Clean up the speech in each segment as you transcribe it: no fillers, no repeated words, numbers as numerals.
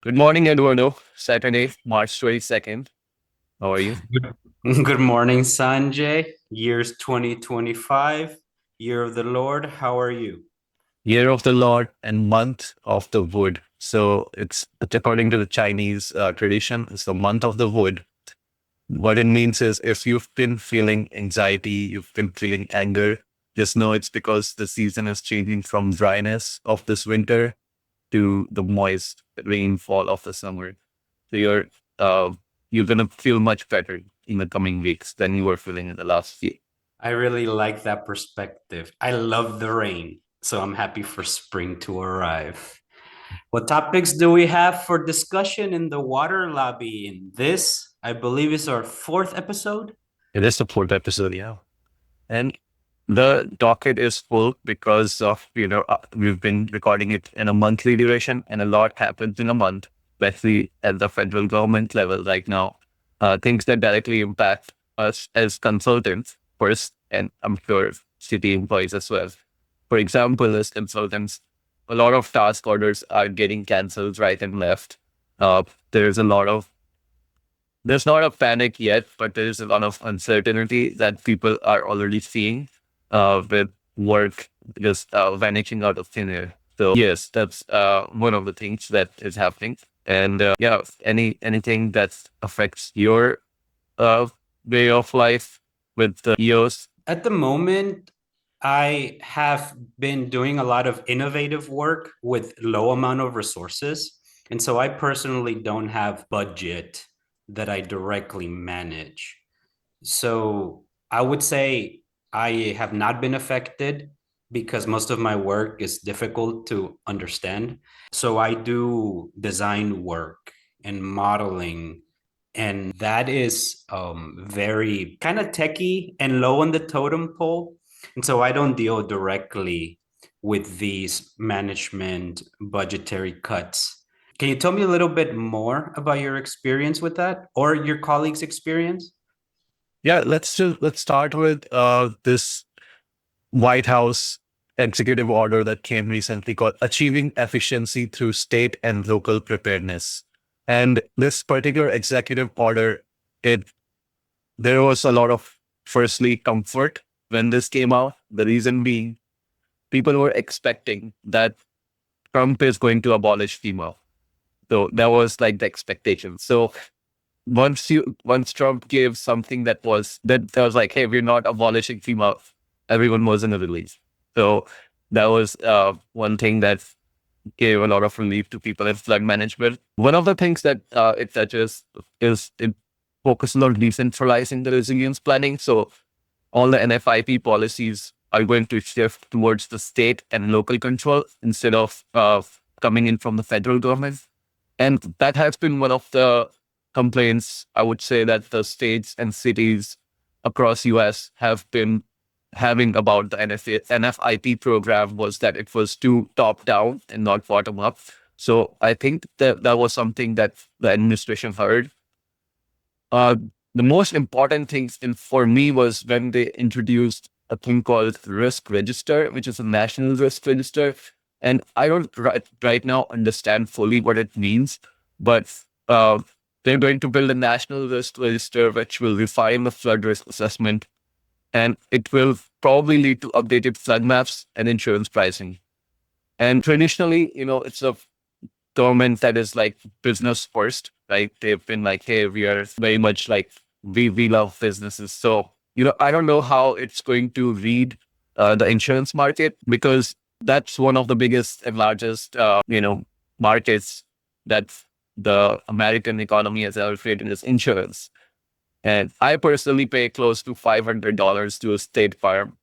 Good morning, Eduardo. Saturday, March 22nd. How are you? Good Good morning, Sanjay. Year's 2025, year of the Lord. How are you? Year of the Lord and month of the wood. So it's according to the Chinese tradition, it's the month of the wood. What it means is if you've been feeling anxiety, you've been feeling anger, just know it's because the season is changing from dryness of this winter to the moist rainfall of the summer. So uh, you're gonna feel much better in the coming weeks than you were feeling in the last year. I really like that perspective. I love the rain, so I'm happy for spring to arrive. What topics do we have for discussion in the water lobby? In this, I believe, is our fourth episode. It is the fourth episode, yeah. And the docket is full because we've been recording it in a monthly duration and a lot happens in a month, especially at the federal government level right now. Things that directly impact us as consultants first, and I'm sure city employees as well. For example, as consultants, a lot of task orders are getting canceled right and left. Uh, there's a lot of there's not a panic yet, but there is a lot of uncertainty that people are already seeing with work just vanishing out of thin air. So yes, that's one of the things that is happening. And yeah, anything that affects your uh, way of life with the EOS. At the moment, I have been doing a lot of innovative work with low amount of resources. And so I personally don't have budget that I directly manage. So I would say I have not been affected because most of my work is difficult to understand. So I do design work and modeling, and that is very kind of techy and low on the totem pole. And so I don't deal directly with these management budgetary cuts. Can you tell me a little bit more about your experience with that or your colleagues' experience? Yeah, let's start with this White House executive order that came recently called Achieving Efficiency Through State and Local Preparedness. And this particular executive order, it there was a lot of firstly comfort when this came out. The reason being people were expecting that Trump is going to abolish FEMA. So that was like the expectation. So once Trump gave something that was like, hey, we're not abolishing FEMA, everyone was in a relief. So that was one thing that gave a lot of relief to people in flood management. One of the things that it touches is it focuses on decentralizing the resilience planning. So all the NFIP policies are going to shift towards the state and local control instead of coming in from the federal government. And that has been one of the complaints, I would say, that the states and cities across US have been having about the NFIP program was that it was too top down and not bottom up. So I think that that was something that the administration heard. Uh, the most important things for me was when they introduced a thing called risk register, which is a national risk register. And I don't right now understand fully what it means, but uh, they're going to build a national risk register which will refine the flood risk assessment, and it will probably lead to updated flood maps and insurance pricing. And traditionally, it's a government that is like business first, right? They've been like, hey, we are very much like we love businesses. So, I don't know how it's going to read the insurance market because that's one of the biggest and largest, markets that the American economy has ever created is insurance. And I personally pay close to $500 to a State Farm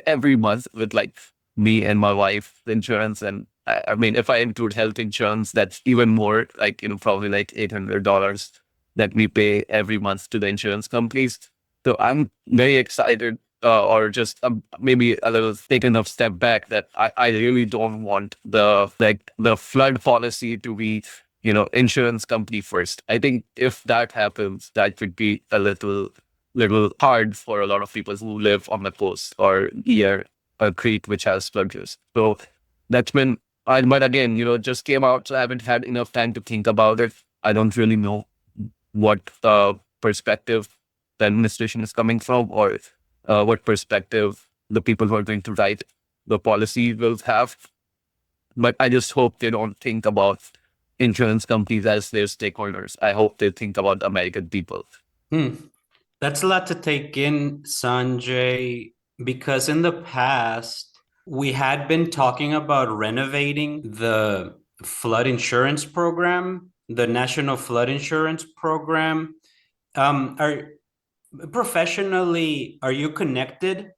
every month with like me and my wife insurance. And I mean, if I include health insurance, that's even more like, probably like $800 that we pay every month to the insurance companies. So I'm very excited, or just maybe a little taken a step back that I really don't want the flood policy to be insurance company first. I think if that happens, that would be a little hard for a lot of people who live on the coast or near a creek which has flood risk. So that's been But again, just came out, so I haven't had enough time to think about it. I don't really know what perspective the administration is coming from, or what perspective the people who are going to write the policy will have. But I just hope they don't think about insurance companies as their stakeholders. I hope they think about American people. Hmm. That's a lot to take in, Sanjay, because in the past, we had been talking about renovating the flood insurance program, the National Flood Insurance Program. Are professionally, are you connected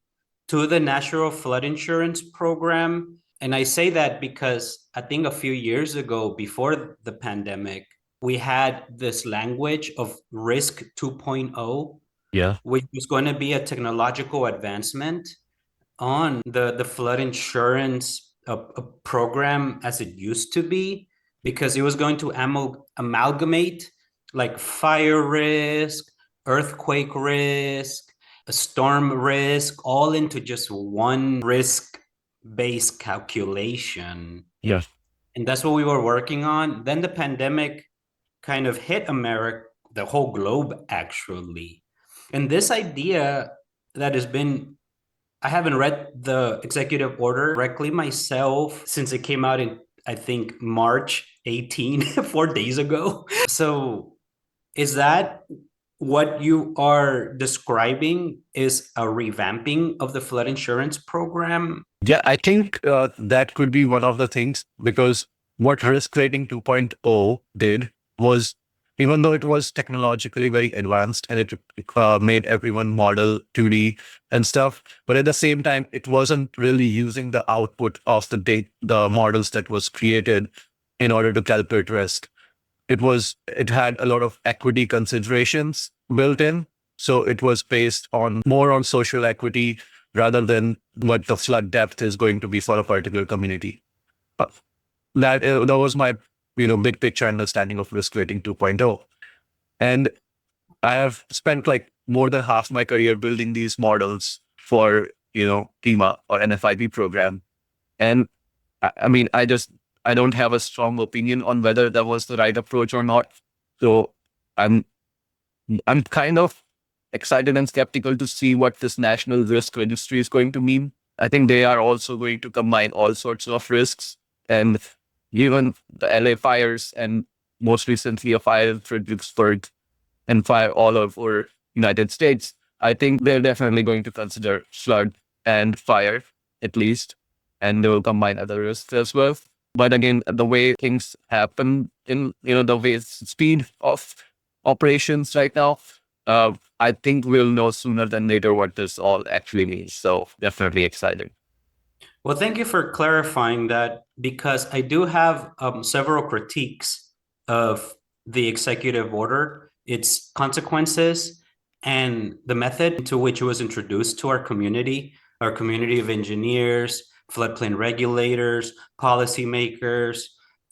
to the National Flood Insurance Program? And I say that because I think a few years ago, before the pandemic, we had this language of risk 2.0, Yeah. which was going to be a technological advancement on the flood insurance a program as it used to be, because it was going to amalgamate like fire risk, earthquake risk, a storm risk, all into just one risk based calculation. Yeah. And that's what we were working on. Then the pandemic kind of hit America, the whole globe actually. And this idea that has been, I haven't read the executive order directly myself since it came out in, I think, March 18, 4 days ago. So is that what you are describing is a revamping of the flood insurance program? Yeah, I think that could be one of the things, because what Risk Rating 2.0 did was, even though it was technologically very advanced and it made everyone model 2D and stuff, but at the same time, it wasn't really using the output of the models that was created in order to calculate risk. It had a lot of equity considerations built in. So it was based on more on social equity rather than what the flood depth is going to be for a particular community. Uh, that was my big picture understanding of Risk Rating 2.0. And I have spent like more than half my career building these models for FEMA or NFIP program. And I mean, I don't have a strong opinion on whether that was the right approach or not. So I'm I'm kind of excited and skeptical to see what this national risk registry is going to mean. I think they are also going to combine all sorts of risks, and even the LA fires, and most recently a fire in Fredericksburg and fire all over United States. I think they're definitely going to consider flood and fire at least, and they will combine other risks as well. But again, the way things happen in the way speed of operations right now, I think we'll know sooner than later what this all actually means. So definitely excited. Well, thank you for clarifying that, because I do have several critiques of the executive order, its consequences, and the method to which it was introduced to our community of engineers, floodplain regulators, policymakers,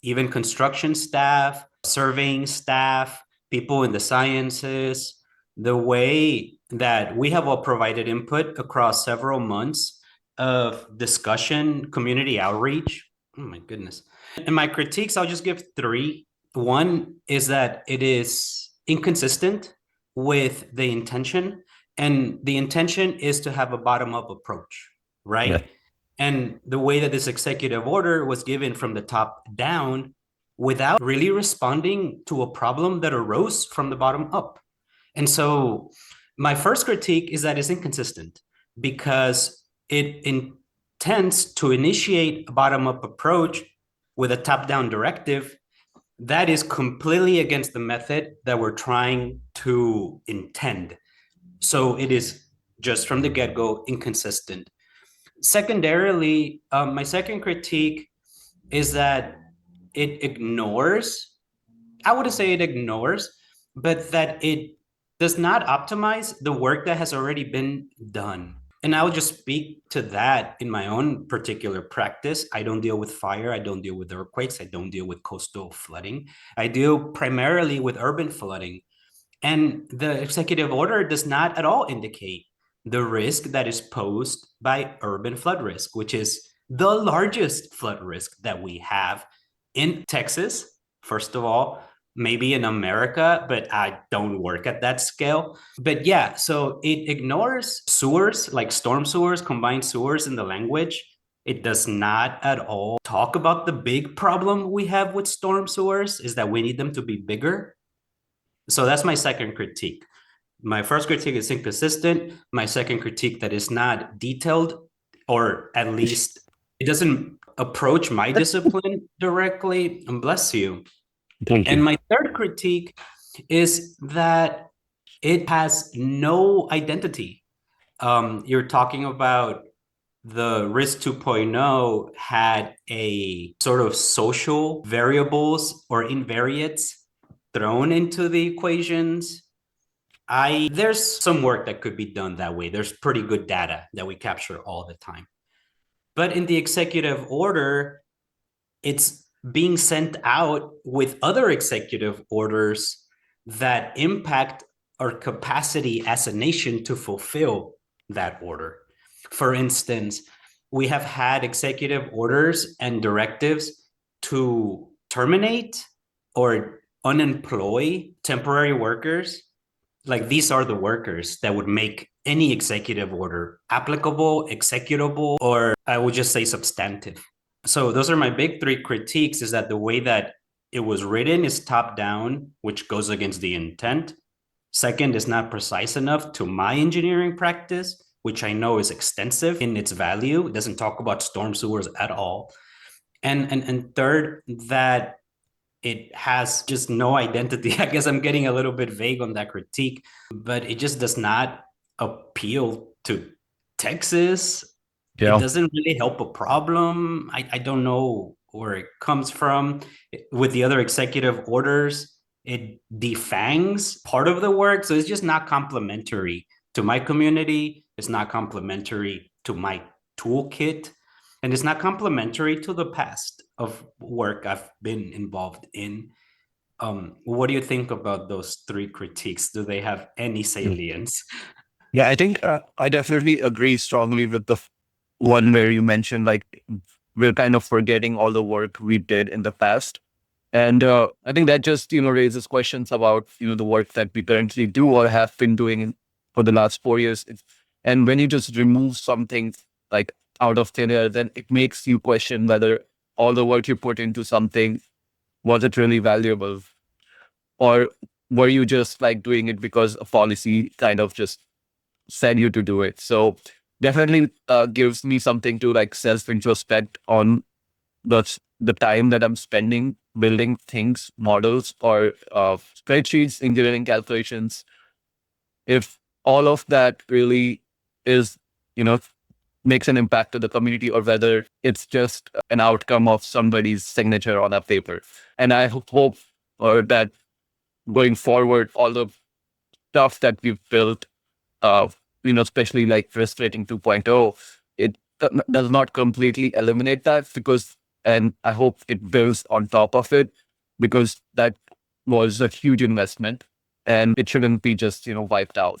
even construction staff, surveying staff, people in the sciences. The way that we have all provided input across several months of discussion, community outreach. Oh my goodness. And my critiques, I'll just give three. One is that it is inconsistent with the intention, and the intention is to have a bottom up approach, Yeah. right? And the way that this executive order was given from the top down without really responding to a problem that arose from the bottom up. And so my first critique is that it's inconsistent, because it intends to initiate a bottom up approach with a top down directive that is completely against the method that we're trying to intend. So it is just from the get go inconsistent. Secondarily, my second critique is that it ignores, I wouldn't say it ignores, but that it does not optimize the work that has already been done. And I will just speak to that in my own particular practice. I don't deal with fire. I don't deal with earthquakes. I don't deal with coastal flooding. I deal primarily with urban flooding. And the executive order does not at all indicate the risk that is posed by urban flood risk, which is the largest flood risk that we have in Texas, first of all, maybe in America, but I don't work at that scale. But yeah, so it ignores sewers, like storm sewers, combined sewers in the language. It does not at all talk about the big problem we have with storm sewers is that we need them to be bigger. So that's my second critique. My first critique is inconsistent. My second critique that is not detailed, or at least it doesn't approach my discipline directly. And bless you. Thank And you. my third critique is that it has no identity. You're talking about the risk 2.0 had a sort of social variables or invariates thrown into the equations. There's some work that could be done that way. There's pretty good data that we capture all the time. But in the executive order, it's being sent out with other executive orders that impact our capacity as a nation to fulfill that order. For instance, we have had executive orders and directives to terminate or unemploy temporary workers. Like these are the workers that would make any executive order applicable, executable, or I would just say substantive. So those are my big three critiques, is that the way that it was written is top down, which goes against the intent. Second, is not precise enough to my engineering practice, which I know is extensive in its value. It doesn't talk about storm sewers at all. And third, that it has just no identity. I guess I'm getting a little bit vague on that critique, but it just does not appeal to Texas. It Yeah. doesn't really help a problem. I don't know where it comes from. With the other executive orders, it defangs part of the work. So it's just not complementary to my community. It's not complementary to my toolkit. And it's not complementary to the past of work I've been involved in. What do you think about those three critiques? Do they have any Mm. salience? Yeah, I think I definitely agree strongly with the one where you mentioned like we're kind of forgetting all the work we did in the past. And I think that just, raises questions about, the work that we currently do or have been doing for the last 4 years. And when you just remove something like out of thin air, then it makes you question whether all the work you put into something, was it really valuable? Or were you just like doing it because a policy kind of just said you to do it? So definitely gives me something to like self-introspect on the time that I'm spending building things, models, or spreadsheets, engineering calculations. If all of that really is, you know, makes an impact to the community, or whether it's just an outcome of somebody's signature on a paper. And I hope that going forward, all the stuff that we've built, uh, especially like risk rating 2.0, it does not completely eliminate that, and I hope it builds on top of it, because that was a huge investment and it shouldn't be just, wiped out.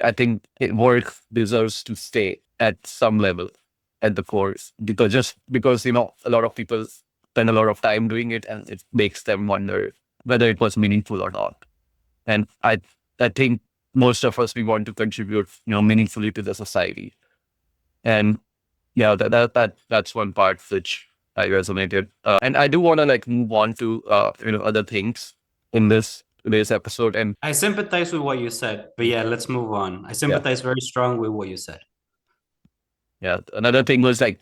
I think work deserves to stay at some level at the course, because, a lot of people spend a lot of time doing it, and it makes them wonder whether it was meaningful or not. And I think most of us, we want to contribute, meaningfully to the society. And yeah, that's one part which I resonated. And I do want to like move on to other things in today's episode. And I sympathize with what you said, but yeah, let's move on. I yeah, sympathize very strong with what you said. yeah. Another thing was like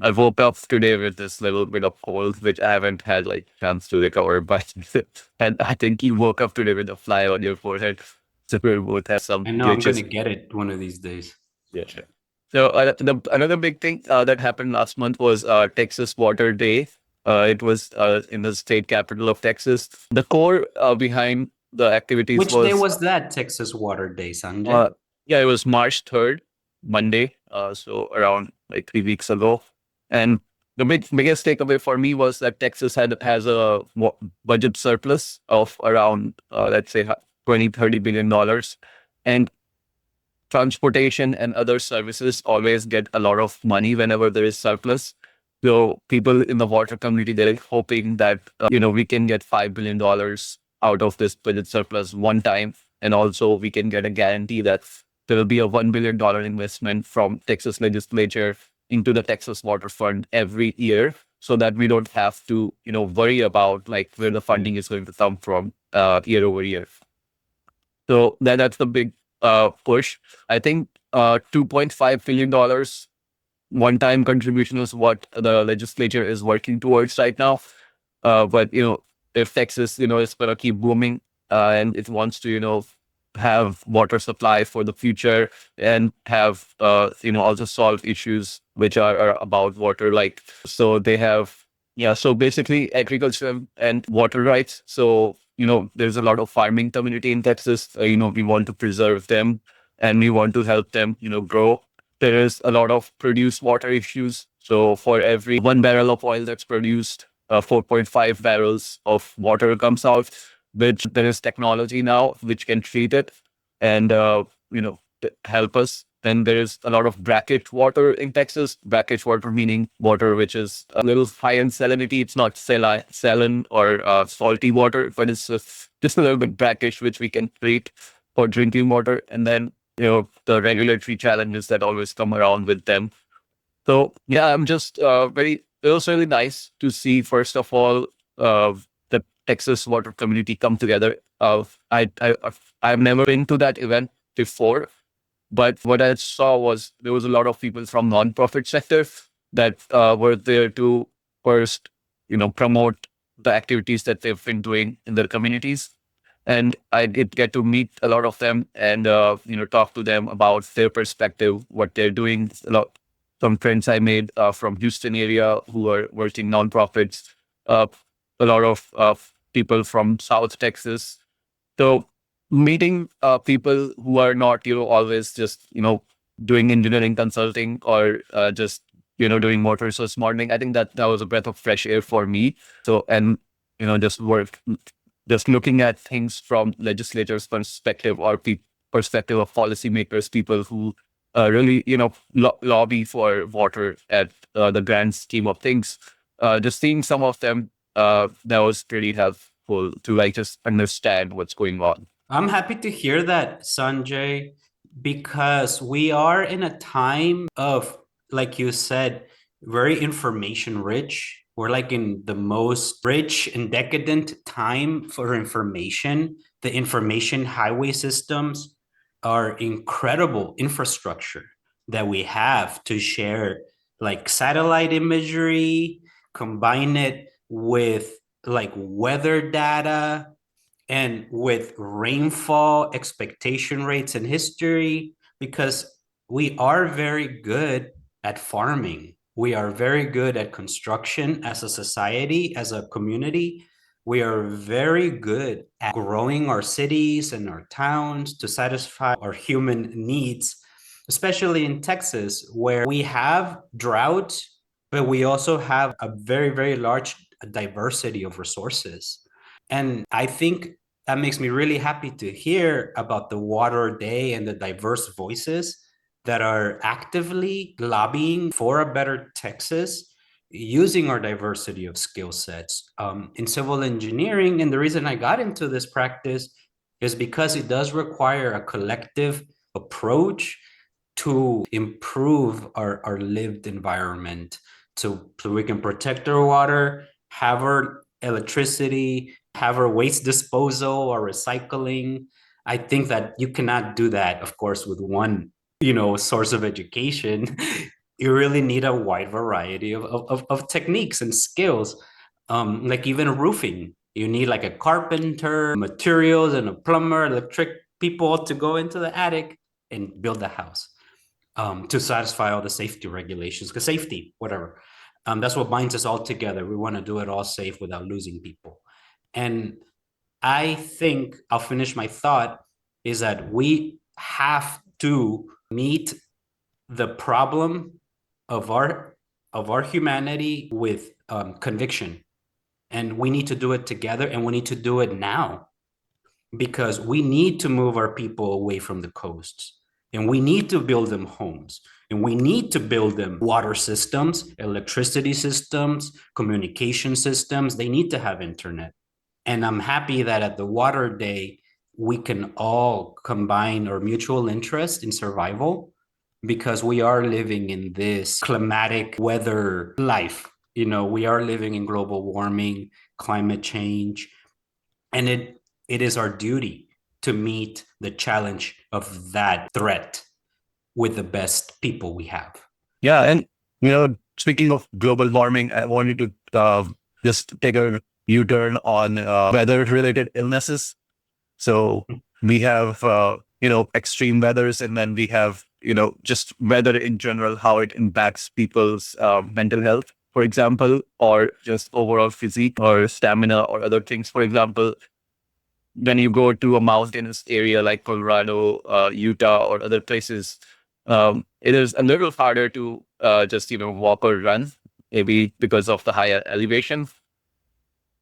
I woke up today with this little bit of cold, which I haven't had like chance to recover. But and I think you woke up today with a fly on your forehead. So we both have some I know I'm glitches. gonna get it one of these days. Yeah. Sure. So another big thing that happened last month was Texas Water Day. It was in the state capital of Texas. The core behind the activities Which day was, was that, Texas Water Day, Sanjay? uh, yeah, it was March 3rd, Monday. So around like 3 weeks ago. And the biggest takeaway for me was that Texas has a budget surplus of around, let's say, 20, $30 billion. And transportation and other services always get a lot of money whenever there is surplus. So people in the water community, they're hoping that, we can get $5 billion out of this budget surplus one time. And also we can get a guarantee that there will be a $1 billion investment from Texas legislature into the Texas Water Fund every year, so that we don't have to, worry about like where the funding is going to come from year over year. So that's the big push. I think $2.5 billion one-time contribution is what the legislature is working towards right now. But if Texas, is going to keep booming and it wants to, have water supply for the future and have, also solve issues which are about water, like so they have, yeah. So basically, agriculture and water rights. So there's a lot of farming community in Texas. We want to preserve them and we want to help them, grow. There is a lot of produced water issues. So for every 1 barrel of oil that's produced, 4.5 barrels of water comes out, which there is technology now which can treat it and, help us. Then there is a lot of brackish water in Texas. Brackish water meaning water which is a little high in salinity. It's not saline or salty water, but it's just a little bit brackish, which we can treat for drinking water. And then the regulatory challenges that always come around with them. So yeah, I'm just it was really nice to see, first of all, the Texas water community come together. I've never been to that event before, but what I saw was there was a lot of people from nonprofit sector that were there to first, promote the activities that they've been doing in their communities. And I did get to meet a lot of them and, talk to them about their perspective, what they're doing. Some friends I made from Houston area who are working nonprofits, uh, a lot of people from South Texas. So meeting people who are not, always just, doing engineering consulting or just, doing motor resource modeling. I think that was a breath of fresh air for me. So, and, just looking at things from legislators' perspective or perspective of policymakers, people who really, lobby for water at the grand scheme of things. Just seeing some of them, that was pretty helpful to like just understand what's going on. I'm happy to hear that, Sanjay, because we are in a time of, like you said, very information rich. We're like in the most rich and decadent time for information. The information highway systems are incredible infrastructure that we have to share, like satellite imagery, combine it with like weather data and with rainfall expectation rates in history, because we are very good at farming. We are very good at construction as a society, as a community. We are very good at growing our cities and our towns to satisfy our human needs, especially in Texas, where we have drought, but we also have a very, very large diversity of resources. And I think that makes me really happy to hear about the Water Day and the diverse voices that are actively lobbying for a better Texas using our diversity of skill sets in civil engineering. And the reason I got into this practice is because it does require a collective approach to improve our lived environment, so we can protect our water, have our electricity, have our waste disposal or recycling. I think that you cannot do that, of course, with one, source of education. You really need a wide variety of techniques and skills. Like even roofing, you need like a carpenter, materials, and a plumber, electric people to go into the attic and build the house to satisfy all the safety regulations, because safety, whatever. That's what binds us all together. We want to do it all safe without losing people. And I think I'll finish my thought is that we have to meet the problem of our humanity with conviction, and we need to do it together, and we need to do it now, because we need to move our people away from the coasts. And we need to build them homes. And we need to build them water systems, electricity systems, communication systems. They need to have internet. And I'm happy that at the Water Day, we can all combine our mutual interest in survival, because we are living in this climatic weather life. We are living in global warming, climate change, and it is our duty to meet the challenge of that threat with the best people we have. Yeah, and speaking of global warming, I wanted to just take a U-turn on weather-related illnesses. So we have extreme weathers, and then we have just weather in general, how it impacts people's mental health, for example, or just overall physique or stamina or other things. For example, when you go to a mountainous area like Colorado, Utah, or other places, it is a little harder to just walk or run, maybe because of the higher elevation.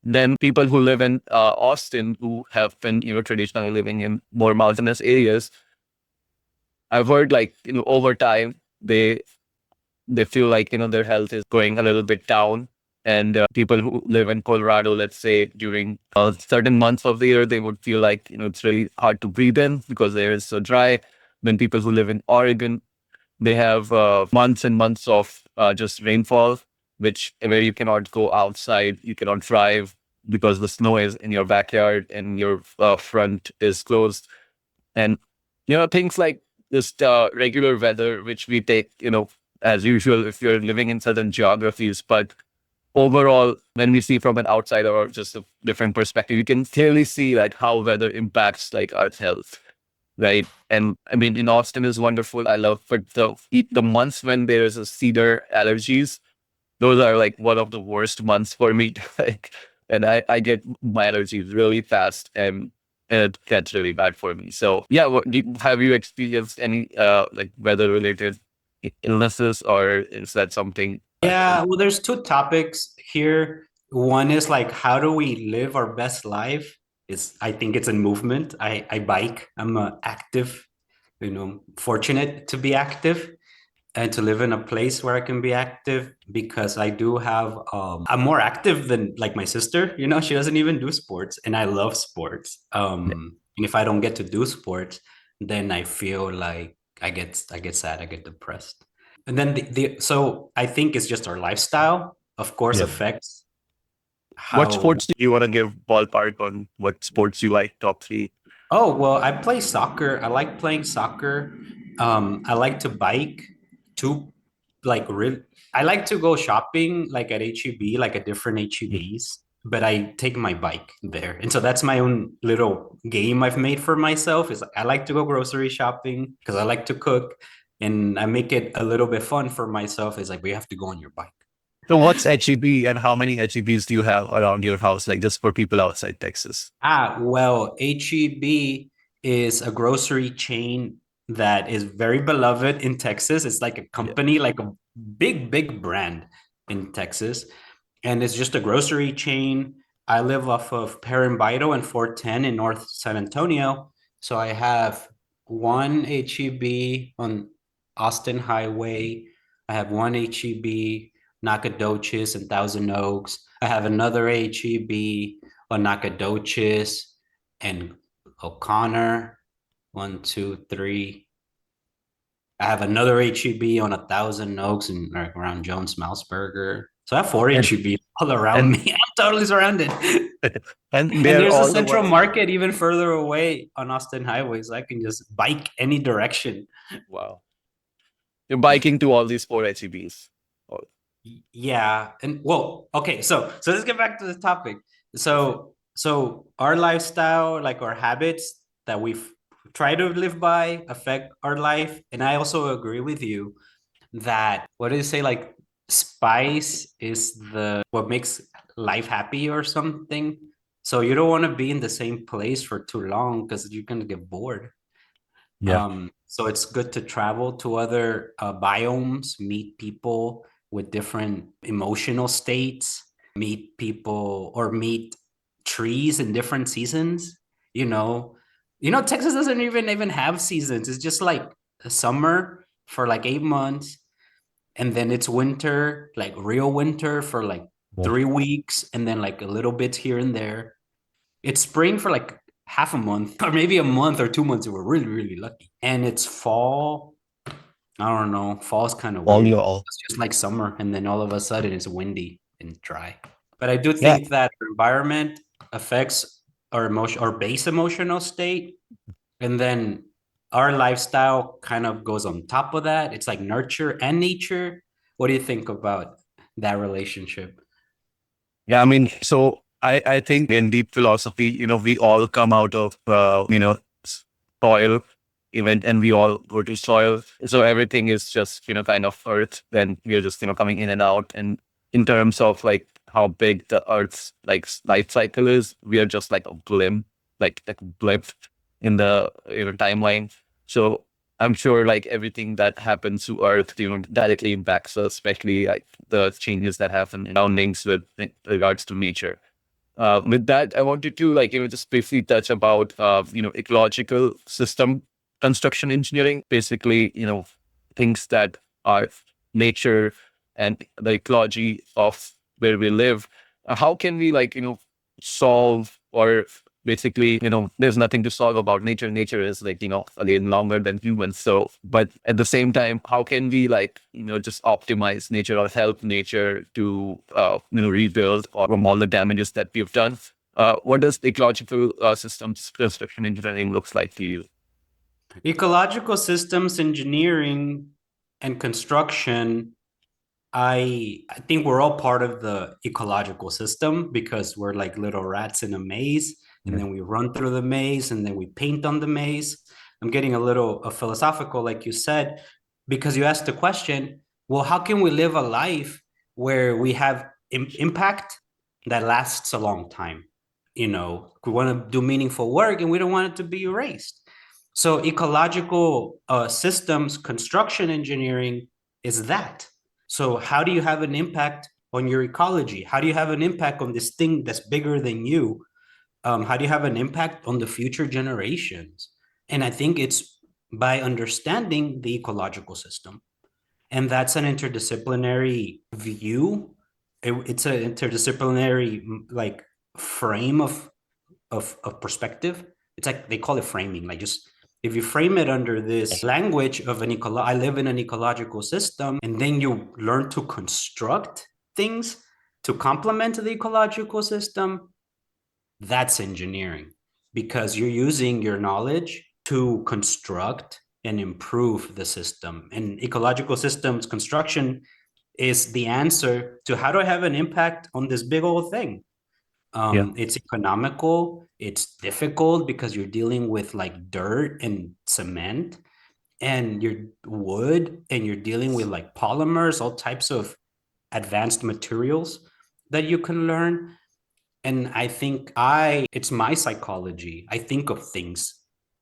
Then people who live in Austin, who have been traditionally living in more mountainous areas, I've heard like over time they feel like their health is going a little bit down. And people who live in Colorado, let's say during certain months of the year, they would feel like it's really hard to breathe in because the air is so dry. Then people who live in Oregon, they have months and months of just rainfall, which where you cannot go outside, you cannot drive because the snow is in your backyard and your front is closed. And things like just regular weather, which we take as usual if you're living in certain geographies, but overall, when we see from an outsider or just a different perspective, you can clearly see like how weather impacts like our health, right? And I mean, in Austin is wonderful. I love, but the months when there's a cedar allergies, those are like one of the worst months for me. Like, and I get my allergies really fast, and it gets really bad for me. So yeah, have you experienced any like weather related illnesses, or is that something? Yeah, well, there's two topics here. One is like, how do we live our best life? I think it's in movement. I bike. I'm active, fortunate to be active and to live in a place where I can be active, because I do have I'm more active than like my sister. She doesn't even do sports, and I love sports. And if I don't get to do sports, then I feel like I get sad, I get depressed. And then so I think it's just our lifestyle, of course, Yeah. affects What how. sports do you want to give ballpark on? What sports you like? Top three? Oh, well, I play soccer. I like playing soccer. I like to bike to like real. I like to go shopping like at HEB, like at different HEBs, but I take my bike there. And so that's my own little game I've made for myself, is like, I like to go grocery shopping because I like to cook, and I make it a little bit fun for myself. Is like, we have to go on your bike. So what's HEB, and how many HEBs do you have around your house, like just for people outside Texas? Well, HEB is a grocery chain that is very beloved in Texas. It's like a Yeah. company, like a big, big brand in Texas. And it's just a grocery chain. I live off of Parambido and 410 in North San Antonio. So I have one HEB on Austin Highway. I have one HEB, Nacogdoches and Thousand Oaks. I have another HEB on Nacogdoches and O'Connor. One, two, three. I have another HEB on a Thousand Oaks and like around Jones Mousburger. So I have four And HEBs all around and me. I'm totally surrounded. and And they're there's a all the central ones. market even further away on Austin Highway. So I can just bike any direction. Wow. You're biking to all these four HEBs. Oh, Yeah. And well, okay, so let's get back to the topic. So our lifestyle, like our habits that we've tried to live by, affect our life. And I also agree with you that, what do you say, like spice is the what makes life happy or something. So you don't want to be in the same place for too long because you're gonna get bored. yeah. So it's good to travel to other biomes, meet people with different emotional states, meet people or meet trees in different seasons. You know, Texas doesn't even have seasons. It's just like summer for like 8 months, and then it's winter, like real winter for like Yeah. 3 weeks, and then like a little bit here and there. It's spring for like half a month, or maybe a month or 2 months if we're really, really lucky. And it's fall. I don't know. Fall's kind of All weird. your all. It's just like summer, and then all of a sudden it's windy and dry. But I do Yeah. think that our environment affects our emotion, our base emotional state, and then our lifestyle kind of goes on top of that. It's like nurture and nature. What do you think about that relationship? Yeah, I mean, so I think in deep philosophy, we all come out of, soil event and we all go to soil. So everything is just, kind of earth. Then we're just, coming in and out. And in terms of like how big the earth's like life cycle is, we are just like a blimp, like a blip in the, timeline. So I'm sure like everything that happens to Earth, directly impacts us, especially like the changes that happen in surroundings with in regards to nature. With that, I wanted to like just briefly touch about ecological system construction engineering. Basically, things that are nature and the ecology of where we live. How can we like solve or basically there's nothing to solve about nature. Nature is like again longer than humans. So, but at the same time, how can we like just optimize nature or help nature to rebuild or from all the damages that we've done? What does ecological systems construction engineering looks like to you? Ecological systems engineering and construction, I think we're all part of the ecological system because we're like little rats in a maze, and Yeah. then we run through the maze, and then we paint on the maze. I'm getting a little philosophical, like you said, because you asked the question, well, how can we live a life where we have impact that lasts a long time? We want to do meaningful work and we don't want it to be erased. So ecological systems construction engineering is that. So how do you have an impact on your ecology? How do you have an impact on this thing that's bigger than you? How do you have an impact on the future generations? And I think it's by understanding the ecological system. And that's an interdisciplinary view. It's an interdisciplinary like frame of perspective. It's like they call it framing. Like just if you frame it under this language of I live in an ecological system, and then you learn to construct things to complement the ecological system, that's engineering because you're using your knowledge to construct and improve the system. And ecological systems construction is the answer to how do I have an impact on this big old thing. Yeah. It's economical, it's difficult because you're dealing with like dirt and cement and your wood, and you're dealing with like polymers, all types of advanced materials that you can learn. And I think it's my psychology. I think of things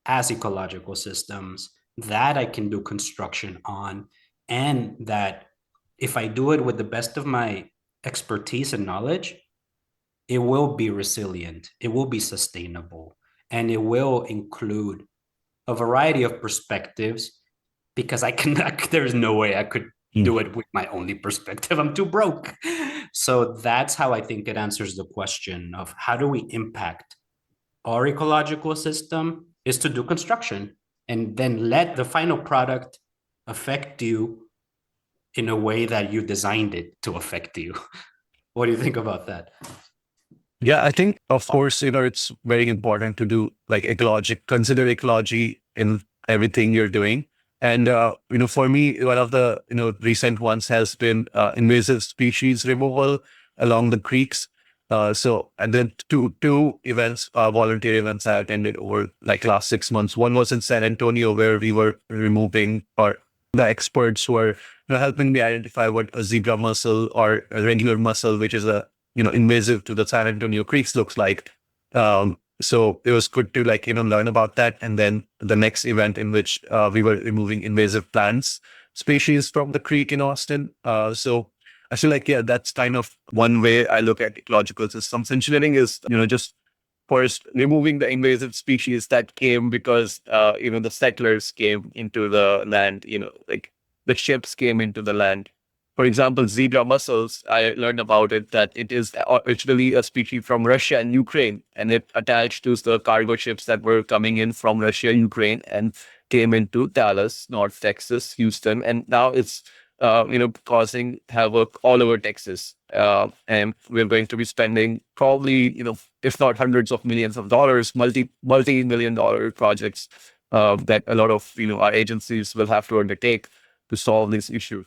as ecological systems that I can do construction on, and that if I do it with the best of my expertise and knowledge, it will be resilient, it will be sustainable, and it will include a variety of perspectives because I can there's no way I could Mm. do it with my only perspective. I'm too broke. So that's how I think it answers the question of how do we impact our ecological system is to do construction and then let the final product affect you in a way that you designed it to affect you. What do you think about that? Yeah, I think, of course, it's very important to do like consider ecology in everything you're doing. And, for me, one of the, recent ones has been invasive species removal along the creeks. And then two events, volunteer events I attended over like last 6 months. One was in San Antonio where we were removing, or the experts were, helping me identify what a zebra mussel or a regular mussel, which is a invasive to the San Antonio creeks looks like. So it was good to like, learn about that. And then the next event in which we were removing invasive plants species from the creek in Austin. So I feel like, yeah, that's kind of one way I look at ecological systems engineering is, just first removing the invasive species that came because the settlers came into the land, like the ships came into the land. For example, zebra mussels, I learned about it that it is originally a species from Russia and Ukraine, and it attached to the cargo ships that were coming in from Russia and Ukraine and came into Dallas, North Texas, Houston, and now it's causing havoc all over Texas. And we're going to be spending probably, if not hundreds of millions of dollars, multi-million dollar projects that a lot of, our agencies will have to undertake to solve these issues.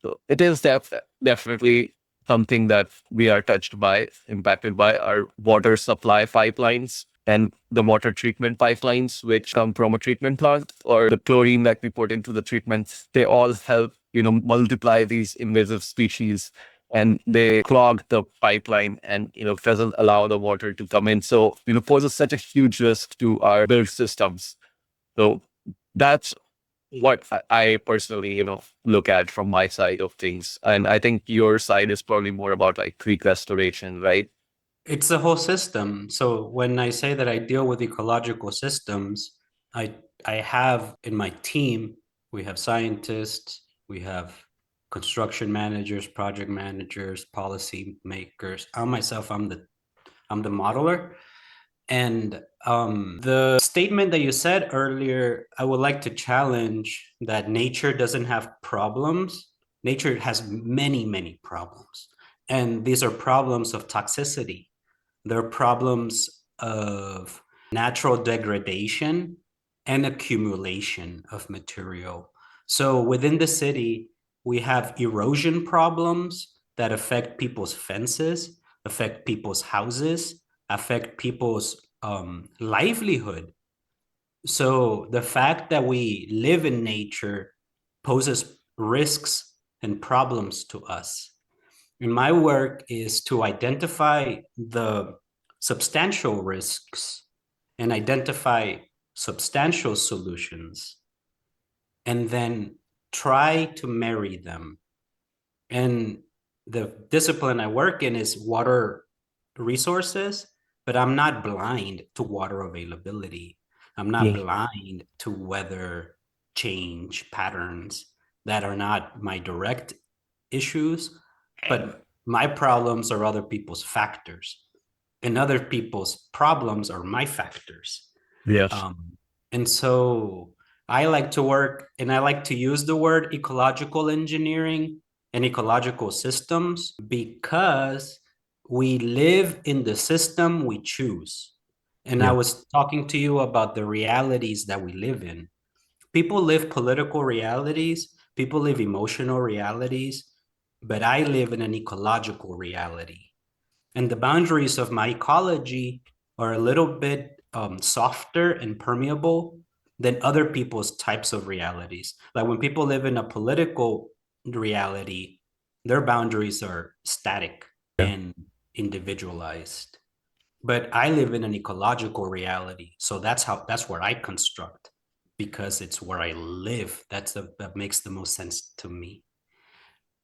So it is definitely something that we are touched by, impacted by our water supply pipelines and the water treatment pipelines, which come from a treatment plant, or the chlorine that we put into the treatments. They all help, multiply these invasive species, and they clog the pipeline and, doesn't allow the water to come in. So, poses such a huge risk to our build systems. So that's what I personally, look at from my side of things. And I think your side is probably more about like creek restoration, right? It's a whole system. So when I say that I deal with ecological systems, I I have in my team, we have scientists, we have construction managers, project managers, policy makers. I myself, I'm the modeler. And the statement that you said earlier, I would like to challenge that nature doesn't have problems. Nature has many, many problems. And these are problems of toxicity. They're problems of natural degradation and accumulation of material. So within the city, we have erosion problems that affect people's fences, affect people's houses, affect people's livelihood. So the fact that we live in nature poses risks and problems to us. And my work is to identify the substantial risks and identify substantial solutions, and then try to marry them. And the discipline I work in is water resources, but I'm not blind to water availability. I'm not Yeah. blind to weather change patterns that are not my direct issues, but my problems are other people's factors, and other people's problems are my factors. Yes. Um, and so I like to work and I like to use the word ecological engineering and ecological systems because we live in the system we choose. And I Yeah. was talking to you about the realities that we live in. People live political realities, people live emotional realities, but I live in an ecological reality. And the boundaries of my ecology are a little bit softer and permeable than other people's types of realities. Like when people live in a political reality, their boundaries are static Yeah. and individualized. But I live in an ecological reality, so that's where I construct because it's where I live. That makes the most sense to me.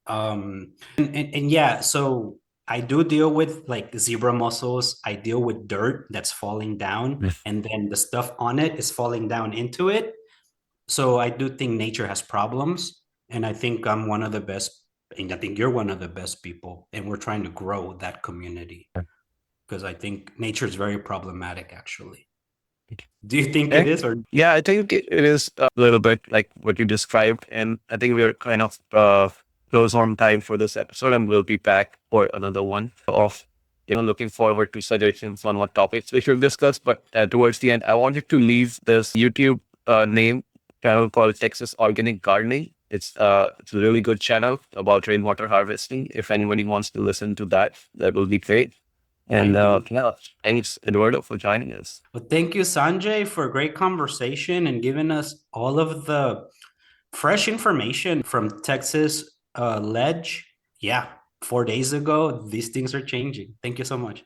And yeah, so I do deal with like zebra mussels. I deal with dirt that's falling down, Yes. and then the stuff on it is falling down into it. So I do think nature has problems, and I think I'm one of the best, and I think you're one of the best people, and we're trying to grow that community because I think nature is very problematic, actually. Do you think it Eh, is, or Yeah, I think it is a little bit like what you described. And I think we're kind of close on time for this episode, and we'll be back for another one of, looking forward to suggestions on what topics we should discuss. But towards the end, I wanted to leave this YouTube name channel called Texas Organic Gardening. It's a really good channel about rainwater harvesting. If anybody wants to listen to that, that will be great. I And do? yeah, thanks, Eduardo, for joining us. Well, thank you, Sanjay, for a great conversation and giving us all of the fresh information from Texas Ledge. Yeah, 4 days ago, these things are changing. Thank you so much.